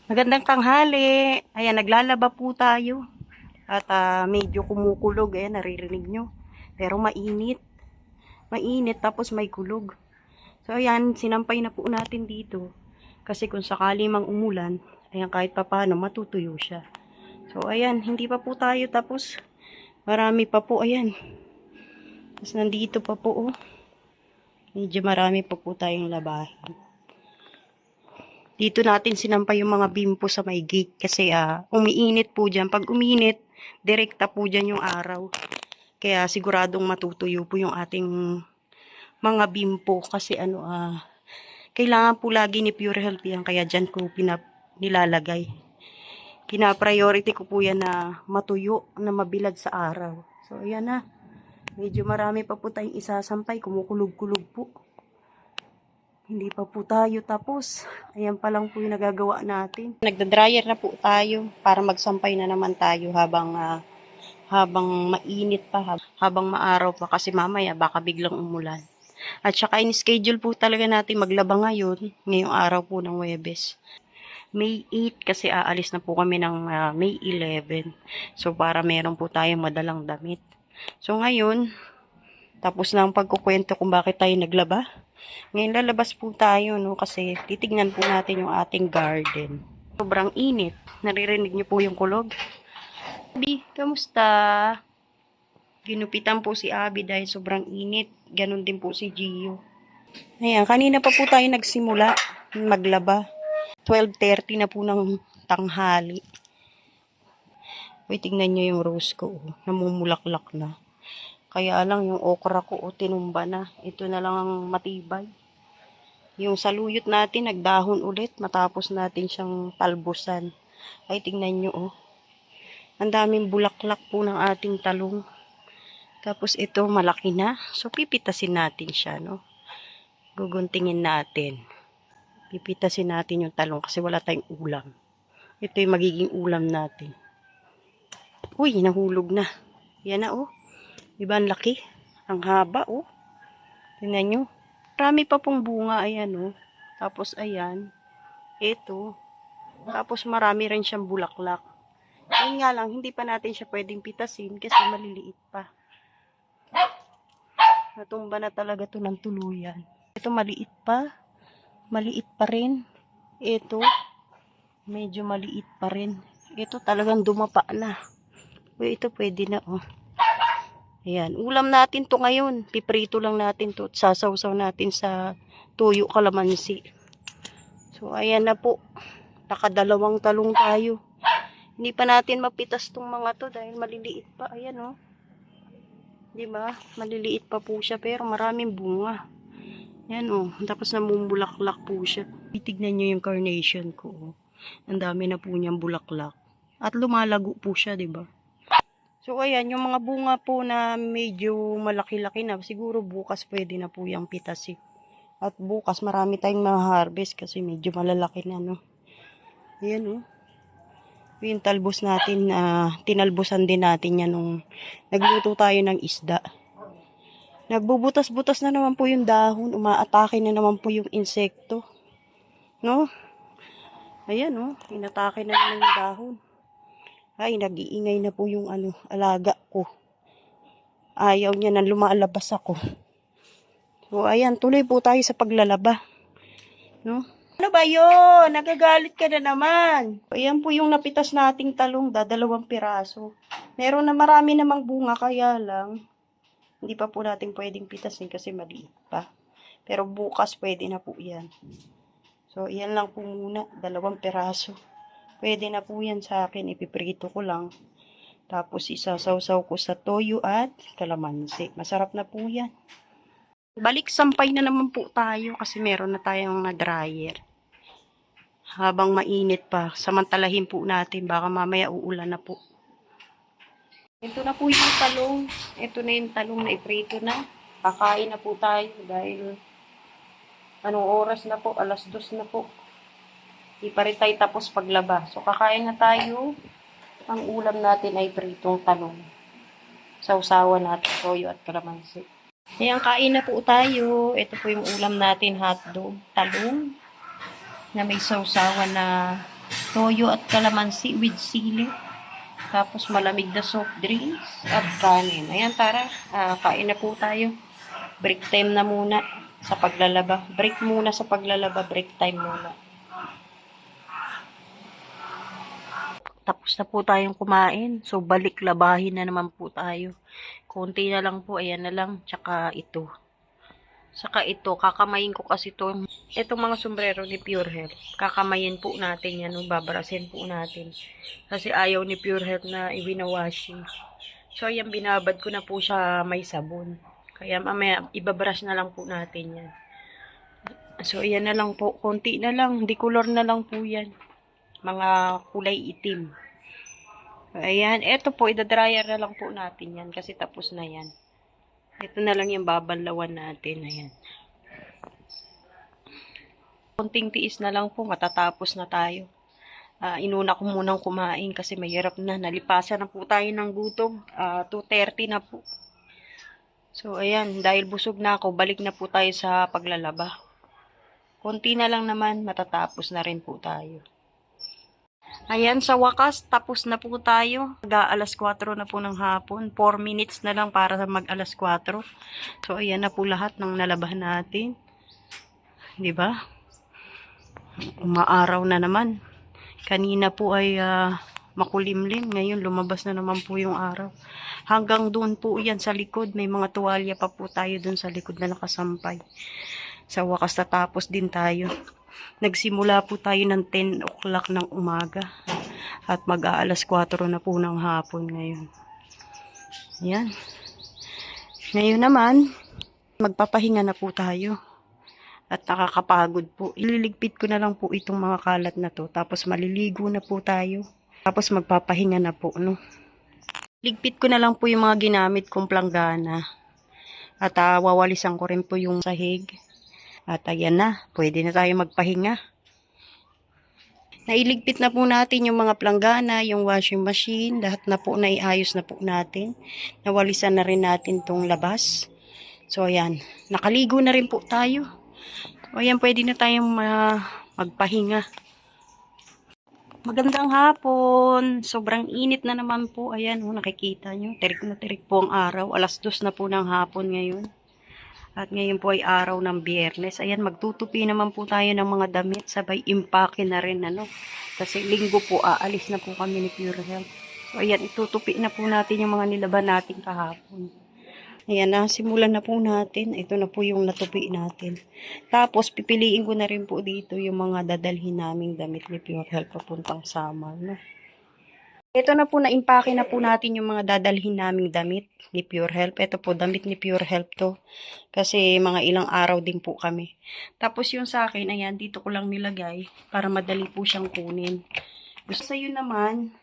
Magandang tanghali. Ayan, naglalaba po tayo. At medyo kumukulog. Ayan, naririnig nyo. Pero mainit. Mainit tapos may kulog. So ayan, sinampay na po natin dito. Kasi kung sakali mang umulan, ayan kahit papaano matutuyo siya. So ayan, hindi pa po tayo tapos. Marami pa po, ayan. Tapos nandito pa po, oh. Medyo marami pa po tayong labahin. Dito natin sinampay yung mga bimpo sa may gate kasi umiinit po dyan. Pag uminit, direkta po dyan yung araw. Kaya siguradong matutuyo po yung ating mga bimpo kasi kailangan po lagi ni Pure Health yan. Kaya dyan ko nilalagay. Kina-priority ko po yan na matuyo, na mabilad sa araw. So ayan na. Medyo marami pa po tayong isasampay. Kumukulog-kulog po. Hindi pa po tayo tapos. Ayan pa lang po yung nagagawa natin. Nagda-dryer na po tayo para magsampay na naman tayo habang mainit pa, habang maaraw pa kasi mamaya baka biglang umulan. At saka in-schedule po talaga natin maglaba ngayong araw po ng Huwebes. May 8 kasi aalis na po kami ng May 11. So para meron po tayong madalang damit. So ngayon, tapos na ang pagkukwento kung bakit tayo naglaba. Ngayon lalabas po tayo, no, kasi titignan po natin yung ating garden. Sobrang init. Naririnig niyo po yung kulog. Abi, kamusta? Ginupitan po si Abi dahil sobrang init. Ganon din po si Gio. Ayan, kanina pa po tayo nagsimula maglaba. 12:30 na po ng tanghali. Uy, tingnan nyo yung rose ko. Oh. Namumulaklak na. Kaya lang yung okra ko tinumba na. Ito na lang ang matibay. Yung saluyot natin nagdahon ulit matapos natin siyang talbusan. Ay tingnan nyo oh. Ang daming bulaklak po ng ating talong. Tapos ito malaki na. So pipitasin natin siya no. Guguntingin natin. Pipitasin natin yung talong kasi wala tayong ulam. Ito yung magiging ulam natin. Uy, nahulog na. Yan na oh. Diba ang laki? Ang haba oh. Tingnan nyo. Marami pa pong bunga, ayan oh. Tapos ayan. Ito. Tapos marami rin siyang bulaklak. Ayun nga lang, hindi pa natin siya pwedeng pitasin kasi maliliit pa. Natumba na talaga to ng tuluyan. Ito maliit pa. Maliit pa rin. Ito. Medyo maliit pa rin. Ito talagang dumapa na. Uy, ito pwede na oh. Ayan, ulam natin to ngayon. Piprito lang natin to. Sasawsaw natin sa tuyo kalamansi. So, ayan na po. Nakadalawang talong tayo. Hindi pa natin mapitas tong mga to dahil maliliit pa. Ayan o. Oh. Diba? Maliliit pa po siya pero maraming bunga. Ayan o. Oh. Tapos namumulaklak po siya. Titignan nyo yung carnation ko. Oh. Ang dami na po niyang bulaklak. At lumalago po siya, diba? So, ayan, yung mga bunga po na medyo malaki-laki na, siguro bukas pwede na po yung pitasin. At bukas marami tayong ma-harvest kasi medyo malalaki na, no? Ayan, oh. Yung talbos natin, tinalbosan din natin yan nung nagluto tayo ng isda. Nagbubutas-butas na naman po yung dahon, umaatake na naman po yung insekto. No? Ayan, oh, inatake na naman yung dahon. Ay, nag-iingay na po yung alaga ko. Ayaw niya na lumalabas ako. So, ayan, tuloy po tayo sa paglalaba. No? Ano ba yun? Nagagalit ka na naman. Ayan po yung napitas nating talong, 2 piraso. Meron na marami namang bunga, kaya lang, hindi pa po natin pwedeng pitasin kasi maliit pa. Pero bukas pwede na po yan. So, ayan lang po muna, 2 piraso. Pwede na po yan sa akin, ipiprito ko lang. Tapos isasawsaw ko sa toyo at kalamansi. Masarap na po yan. Balik sampay na naman po tayo kasi meron na tayong na-dryer. Habang mainit pa, samantalahin po natin, baka mamaya uulan na po. Ito na po yung talong. Ito na yung talong na iprito na. Kakain na po tayo dahil anong oras na po? 2:00 na po. Di pa rin tayo tapos paglaba. So, kakain na tayo. Ang ulam natin ay pritong talong. Sausawan natin toyo at kalamansi. Ayan, kain na po tayo. Ito po yung ulam natin, hotdog, talong, na may sausawan na toyo at kalamansi with sili. Tapos malamig na soft drinks at kanin. Ayan, tara. Kain na po tayo. Break time na muna sa paglalaba. Break muna sa paglalaba. Break time muna. Tapos na po tayong kumain. So, balik labahin na naman po tayo. Konti na lang po. Ayan na lang. Tsaka ito. Saka ito. Kakamayin ko kasi ito. Itong mga sombrero ni Pure Health. Kakamayin po natin yan. Babarasin po natin. Kasi ayaw ni Pure Health na i-washing. So, ayan. Binabad ko na po siya may sabon. Kaya mamaya ibabrush na lang po natin yan. So, ayan na lang po. Konti na lang. Decolor na lang po yan. Mga kulay itim. Ayan. Ito po, idadryer na lang po natin yan. Kasi tapos na yan. Ito na lang yung babanlawan natin. Ayan. Konting tiis na lang po. Matatapos na tayo. Inuna ko munang kumain kasi mahirap na. Nalipasan na po tayo ng gutom. 2:30 na po. So, ayan. Dahil busog na ako, balik na po tayo sa paglalaba. Konti na lang naman. Matatapos na rin po tayo. Ayan, sa wakas, tapos na po tayo. Alas 4 na po ng hapon. 4 minutes na lang para mag alas 4. So, ayan na po lahat ng nalabahan natin. Diba? Umaaraw na naman. Kanina po ay makulimlim. Ngayon, lumabas na naman po yung araw. Hanggang doon po yan sa likod. May mga tuwalya pa po tayo doon sa likod na nakasampay. Sa wakas, tatapos din tayo. Nagsimula po tayo ng 10 o'clock ng umaga. At mag-aalas 4 na po ng hapon ngayon. Yan. Ngayon naman, magpapahinga na po tayo. At nakakapagod po. Ililigpit ko na lang po itong mga kalat na to. Tapos maliligo na po tayo. Tapos magpapahinga na po, no? Ligpit ko na lang po yung mga ginamit kong planggana. At wawalisan ko rin po yung sahig. At ayan na, pwede na tayo magpahinga. Nailigpit na po natin yung mga planggana, yung washing machine, lahat na po naiayos na po natin. Nawalisan na rin natin tong labas. So ayan, nakaligo na rin po tayo. O ayan, pwede na tayong magpahinga. Magandang hapon. Sobrang init na naman po. Ayan, nakikita nyo. Tirik na tirik po ang araw. Alas 2 na po ng hapon ngayon. At ngayon po ay araw ng Biyernes. Ayan, magtutupi naman po tayo ng mga damit. Sabay impake na rin, ano. Kasi linggo po, aalis na po kami ni Pure Health. So, ayan, itutupi na po natin yung mga nilaban natin kahapon. Ayan na, simulan na po natin. Ito na po yung natupi natin. Tapos, pipiliin ko na rin po dito yung mga dadalhin naming damit ni Pure Health papuntang summer, no. Ito na po, na-impake na po natin yung mga dadalhin naming damit ni Pure Health. Ito po, damit ni Pure Health to. Kasi mga ilang araw din po kami. Tapos yung sa akin, ayan, dito ko lang nilagay para madali po siyang kunin. Gusto sa'yo naman,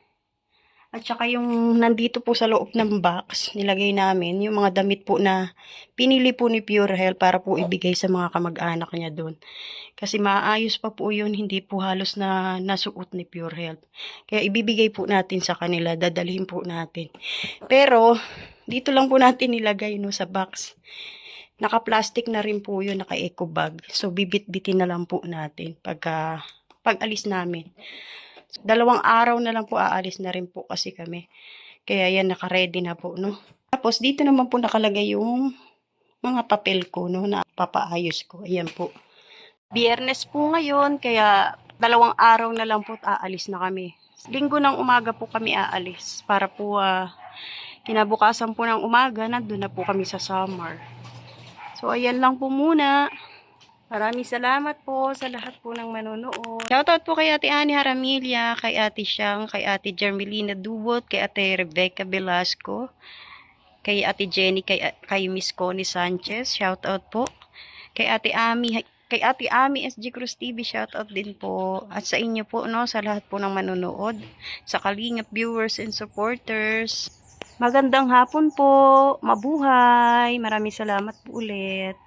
at saka yung nandito po sa loob ng box, nilagay namin yung mga damit po na pinili po ni Pure Health para po ibigay sa mga kamag-anak niya doon. Kasi maayos pa po yun, hindi po halos na nasuot ni Pure Health. Kaya ibibigay po natin sa kanila, dadalhin po natin. Pero, dito lang po natin nilagay, no, sa box. Naka-plastic na rin po yun, naka-eco bag. So, bibit-bitin na lang po natin pag alis namin. 2 araw na lang po aalis na rin po kasi kami. Kaya yan, naka-ready na po, no. Tapos, dito naman po nakalagay yung mga papel ko, no, na papaayos ko. Ayan po. Biyernes po ngayon, kaya 2 araw na lang po aalis na kami. Linggo ng umaga po kami aalis para po kinabukasan po ng umaga, nandun na po kami sa summer. So, ayan lang po muna. Maraming salamat po sa lahat po ng manonood. Shoutout po kay Ate Annie Haramilla, kay Ate Siang, kay Ate Jermelina Dubot, kay Ate Rebecca Velasco, kay Ate Jenny, kay Miss Connie Sanchez. Shoutout po. Kay Ate Ami SG Cruz TV, shoutout din po. At sa inyo po, no, sa lahat po ng manonood, sa Kalingap viewers and supporters. Magandang hapon po. Mabuhay. Maraming salamat po ulit.